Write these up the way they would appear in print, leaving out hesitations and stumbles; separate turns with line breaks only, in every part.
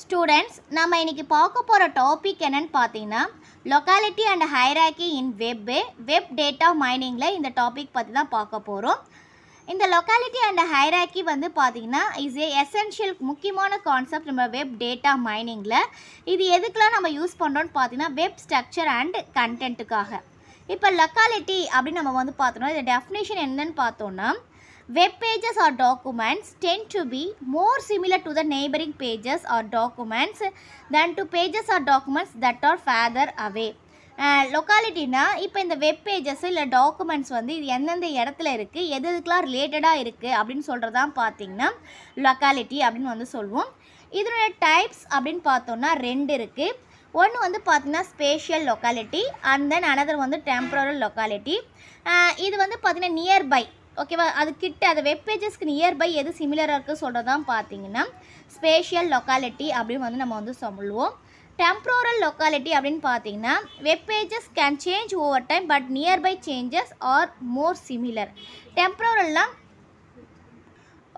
Students, நம்ம இன்னைக்கு பார்க்க போகிற டாபிக் என்னன்னு பார்த்தீங்கன்னா locality and hierarchy in web data மைனிங்கில் இந்த டாபிக் பற்றி தான் பார்க்க போகிறோம். இந்த லொக்காலிட்டி அண்ட் ஹைராக்கி வந்து பார்த்தீங்கன்னா இஸ் ஏ எசென்ஷியல் முக்கியமான கான்செப்ட் நம்ம வெப் டேட்டா மைனிங்கில். இது எதுக்கெலாம் நம்ம யூஸ் பண்ணுறோன்னு பார்த்தீங்கன்னா வெப் ஸ்ட்ரக்சர் அண்ட் கண்டென்ட்டுக்காக. இப்போ லொக்காலிட்டி அப்படின்னு நம்ம வந்து பார்த்தோம்னா இந்த டெஃபினேஷன் என்னன்னு பார்த்தோன்னா web pages or documents tend to be more similar to the neighboring pages or documents than to pages or documents that are further away. லொக்காலிட்டினா இப்போ இந்த வெப் பேஜஸ் இல்லை டாக்குமெண்ட்ஸ் வந்து இது எந்தெந்த இடத்துல இருக்குது, எதுக்கெலாம் ரிலேட்டடாக இருக்குது அப்படின்னு சொல்கிறதான் பார்த்தீங்கன்னா லொக்காலிட்டி அப்படின்னு வந்து சொல்லுவோம். இதனுடைய டைப்ஸ் அப்படின்னு பார்த்தோன்னா ரெண்டு இருக்குது. ஒன்று வந்து பார்த்திங்கன்னா spatial locality and then another வந்து டெம்பரல் லொக்காலிட்டி. இது வந்து பார்த்திங்கன்னா நியர்பை, ஓகேவா, அது கிட்ட அந்த வெப் பேஜஸ்க்கு நியர்பை எது சிமிலராக இருக்குது சொல்கிறதான் பார்த்தீங்கன்னா ஸ்பேஷியல் லொக்காலிட்டி அப்படின்னு வந்து நம்ம வந்து சொல்லுவோம். டெம்பரல் லொக்காலிட்டி அப்படின்னு பார்த்தீங்கன்னா web pages can change over time but nearby changes are more similar. டெம்பரல்லாம்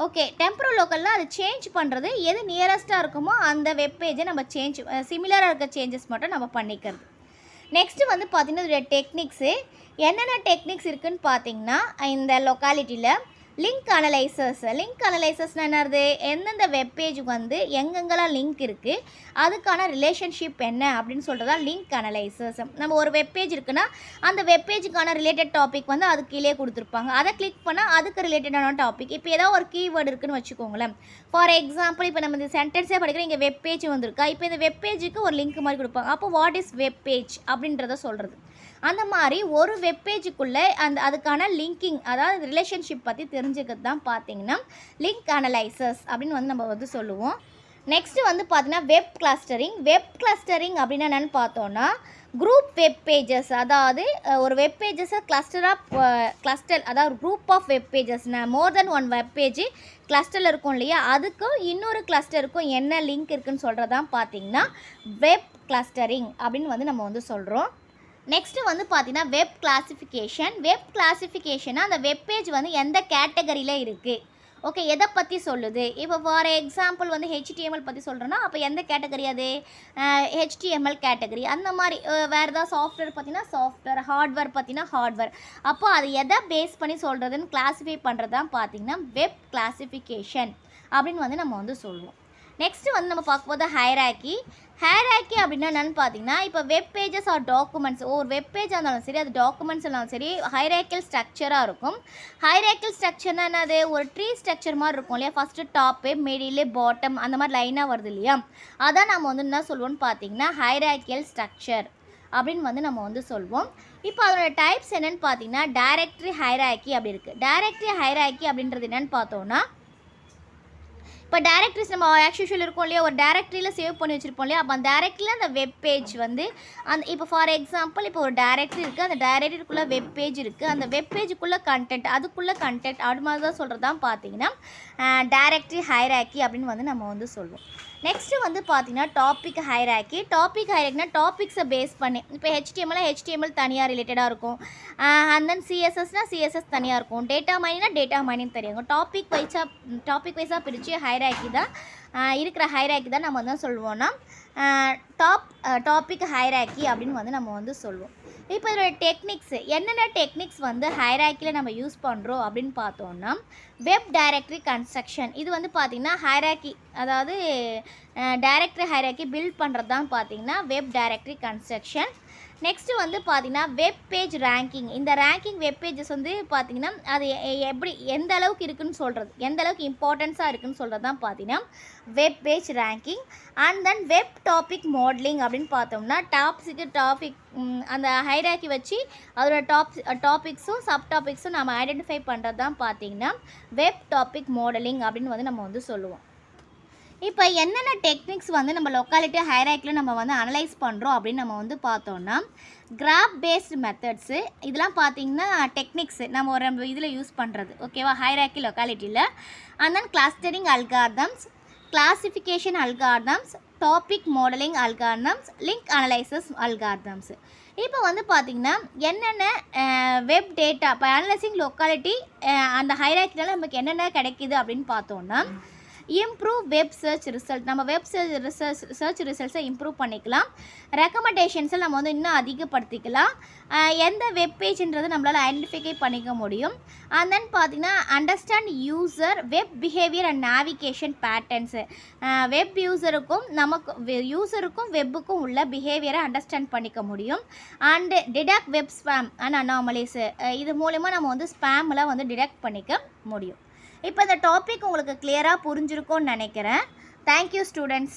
ஓகே, டெம்பரல் லோக்கல்லாம் அது சேஞ்ச் பண்ணுறது எது நியரஸ்ட்டாக இருக்குமோ அந்த வெப் பேஜை நம்ம சிமிலராக இருக்க சேஞ்சஸ் மட்டும் நம்ம பண்ணிக்கிறது. நெக்ஸ்ட்டு வந்து பார்த்திங்கன்னா இதோடைய டெக்னிக்ஸு என்னென்ன டெக்னிக்ஸ் இருக்குதுன்னு பார்த்தீங்கன்னா இந்த லொக்காலிட்டியில் லிங்க் அனலைசர்ஸ்னால் என்னது, எந்தெந்த வெப்பேஜுக்கு வந்து எங்கெங்கெல்லாம் லிங்க் இருக்குது அதுக்கான ரிலேஷன்ஷிப் என்ன அப்படின்னு சொல்கிறதா லிங்க் அனலைசர்ஸ். நம்ம ஒரு வெப்பேஜ் இருக்குன்னா அந்த வெப்பேஜுக்கான ரிலேட்டட் டாபிக் வந்து அதுக்கு கீழே கொடுத்துருப்பாங்க. அதை கிளிக் பண்ணால் அதுக்கு ரிலேட்டடான டாபிக். இப்போ ஏதாவது ஒரு கீவேர்டு இருக்குதுன்னு வச்சுக்கோங்களேன். ஃபார் எக்ஸாம்பிள் இப்போ நம்ம இந்த சென்டென்ஸே படிக்கிறோம், இங்கே வெப்பேஜ் வந்திருக்கா, இப்போ இந்த வெப்பேஜுக்கு ஒரு லிங்க் மாதிரி கொடுப்பாங்க. அப்போ வாட் இஸ் வெப்பேஜ் அப்படின்றத சொல்கிறது. அந்த மாதிரி ஒரு வெப்பேஜுக்குள்ளே அதுக்கான லிங்கிங், அதாவது ரிலேஷன்ஷிப் பற்றி தெரிஞ்சுக்கிறது தான் பார்த்தீங்கன்னா லிங்க் அனலைசர்ஸ் அப்படின்னு வந்து நம்ம வந்து சொல்லுவோம். நெக்ஸ்ட்டு வந்து பார்த்தீங்கன்னா வெப் கிளஸ்டரிங் அப்படின்னா என்னென்னு பார்த்தோன்னா குரூப் வெப் பேஜஸ், அதாவது ஒரு வெப் பேஜஸை கிளஸ்டர், அதாவது group of web pages, more than one web page கிளஸ்டரில் இருக்கும் இல்லையா, அதுக்கும் இன்னொரு கிளஸ்டருக்கும் என்ன லிங்க் இருக்குதுன்னு சொல்கிறதான் பார்த்தீங்கன்னா வெப் கிளஸ்டரிங் அப்படின்னு வந்து நம்ம வந்து சொல்கிறோம். நெக்ஸ்ட்டு வந்து பார்த்தீங்கன்னா வெப் கிளாசிஃபிகேஷனாக அந்த வெப்பேஜ் வந்து எந்த கேட்டகரியில் இருக்குது, ஓகே, எதை பற்றி சொல்லுது. இப்போ ஃபார் எக்ஸாம்பிள் வந்து HTML பற்றி சொல்கிறோன்னா அப்போ எந்த கேட்டகரி அது, HTML கேட்டகரி. அந்த மாதிரி வேறு ஏதாவது சாஃப்ட்வேர் பார்த்தீங்கன்னா சாஃப்ட்வேர், ஹார்ட்வேர் பார்த்தீங்கன்னா ஹார்ட்வேர். அப்போ அது எதை பேஸ் பண்ணி சொல்கிறதுன்னு கிளாஸிஃபை பண்ணுறது தான் பார்த்தீங்கன்னா வெப் கிளாசிஃபிகேஷன் அப்படின்னு வந்து நம்ம வந்து சொல்லுவோம். நெக்ஸ்ட்டு வந்து நம்ம பார்க்கும்போது ஹைராக்கி அப்படின்னா என்னென்னு பார்த்தீங்கன்னா இப்போ வெப் பேஜஸ் ஆர் டாக்குமெண்ட்ஸ், ஒரு வெப் பேஜாக இருந்தாலும் சரி அது டாக்குமெண்ட்ஸ் இருந்தாலும் சரி ஹைராக்கியல் ஸ்ட்ரக்சராக இருக்கும். ஹைராக்கியல் ஸ்ட்ரக்சர்னால் என்னது, ஒரு ட்ரீ ஸ்ட்ரக்சர் மாதிரி இருக்கும் இல்லையா, ஃபஸ்ட்டு டாப்பு மிடில் பாட்டம் அந்த மாதிரி லைனாக வருது இல்லையா, அதான் நம்ம வந்து என்ன சொல்லுவோம்னு பார்த்தீங்கன்னா ஹைராக்கியல் ஸ்ட்ரக்சர் அப்படின்னு வந்து நம்ம வந்து சொல்வோம். இப்போ அதோட டைப்ஸ் என்னென்னு பார்த்தீங்கன்னா டைரக்டரி ஹைராக்கி அப்படி இருக்குது. டைரக்டரி ஹைராக்கி அப்படின்றது என்னென்னு பார்த்தோன்னா இப்போ டைரக்டரிஸ் நம்ம ஆக்சுவல் இருக்கும் இல்லையா, ஒரு டைரக்டரியில் சேவ் பண்ணி வச்சுருப்போம் இல்லையா, அப்போ அந்த டைரக்டரியில் அந்த வெப் பேஜ் வந்து அந்த இப்போ ஃபார் எக்ஸாம்பிள் இப்போ ஒரு டைரக்டரி இருக்குது, அந்த டைரக்டரிக்குள்ளே வெப் பேஜ் இருக்குது, அந்த வெப் பேஜுக்குள்ளே கண்டென்ட் அதுக்குள்ளே கண்டென்ட் அது மாதிரி தான் சொல்கிறது தான் பார்த்தீங்கன்னா டைரக்டரி ஹைராக்கி அப்படின்னு வந்து நம்ம வந்து சொல்லுவோம். நெக்ஸ்ட்டு வந்து பார்த்தீங்கன்னா டாபிக் ஹைராக்கினா டாபிக்ஸை பேஸ் பண்ணி, இப்போ HTML தனியாக ரிலேட்டடாக இருக்கும், அண்ட் தென் CSS தனியாக இருக்கும், டேட்டா மைனிங் தனியாக இருக்கும். டாபிக் வைஸாக பிரித்து ஹைராக்கி தான் இருக்கிற ஹைராக்கி தான் நம்ம வந்து சொல்லுவோம்னா டாபிக் ஹைராக்கி அப்படின்னு வந்து நம்ம வந்து சொல்லுவோம். இப்போ இதோட டெக்னிக்ஸ் என்னென்ன டெக்னிக்ஸ் வந்து ஹைராக்கியில் நம்ம யூஸ் பண்ணுறோம் அப்படின்னு பார்த்தோன்னா வெப் டைரக்டரி கன்ஸ்ட்ரக்ஷன். இது வந்து பார்த்திங்கன்னா ஹைராக்கி, அதாவது டைரக்டரி ஹைராக்கி பில்ட் பண்ணுறது தான் பார்த்திங்கன்னா வெப் டைரக்டரி கன்ஸ்ட்ரக்ஷன். நெக்ஸ்ட்டு வந்து பார்த்திங்கன்னா வெப் பேஜ் ரேங்கிங். இந்த ரேங்கிங் வெப் பேஜஸ் வந்து பார்த்திங்கன்னா அது எப்படி எந்த அளவுக்கு இருக்குதுன்னு சொல்கிறது, எந்த அளவுக்கு இம்பார்ட்டன்ஸாக இருக்குதுன்னு சொல்கிறது தான் பார்த்திங்கன்னா web page ranking. And then web topic modelling அப்படின்னு பார்த்தோம்னா டாபிக் அந்த ஹைராக்கி வச்சு அதோட டாபிக்ஸும் சப் டாபிக்ஸும் நம்ம ஐடென்டிஃபை பண்ணுறது தான் பார்த்திங்கன்னா வெப் டாபிக் மாடலிங் அப்படின்னு வந்து நம்ம வந்து சொல்லுவோம். இப்போ என்னென்ன டெக்னிக்ஸ் வந்து நம்ம லொக்காலிட்டி ஹைராக்கியில் நம்ம வந்து அனலைஸ் பண்ணுறோம் அப்படின்னு நம்ம வந்து பார்த்தோன்னா கிராஃப் பேஸ்டு மெத்தட்ஸு, இதெல்லாம் பார்த்திங்கன்னா டெக்னிக்ஸு நம்ம ஒரு இதில் யூஸ் பண்ணுறது, ஓகேவா, ஹைராக்கி லொக்காலிட்டியில். And then clustering algorithms, classification algorithms, topic modeling algorithms, link analysis algorithms. இப்போ வந்து பார்த்திங்கன்னா என்னென்ன வெப் டேட்டா இப்போ அனலைசிங் லொக்காலிட்டி அந்த ஹைராக்கியில் நமக்கு என்னென்ன கிடைக்கிது அப்படின்னு பார்த்தோன்னா இம்ப்ரூவ் வெப் சர்ச் ரிசல்ட். நம்ம வெப் சர்ச் ரிசல்ட்ஸை இம்ப்ரூவ் பண்ணிக்கலாம். ரெக்கமெண்டேஷன்ஸை நம்ம வந்து இன்னும் அதிகப்படுத்திக்கலாம். எந்த வெப் பேஜ்ன்றது நம்மளால் ஐடென்டிஃபை பண்ணிக்க முடியும். அண்ட் தென் பார்த்திங்கன்னா understand user web behaviour and navigation patterns. Web யூசருக்கும் வெப்புக்கும் உள்ள பிஹேவியரை அண்டர்ஸ்டாண்ட் பண்ணிக்க முடியும். And detect web spam and anomalies. இது மூலிமா நம்ம வந்து ஸ்பேமில் வந்து டிடெக்ட் பண்ணிக்க முடியும். இப்போ இந்த டாபிக் உங்களுக்கு கிளியராக புரிஞ்சிருக்கும்னு நினைக்கிறேன். Thank you students.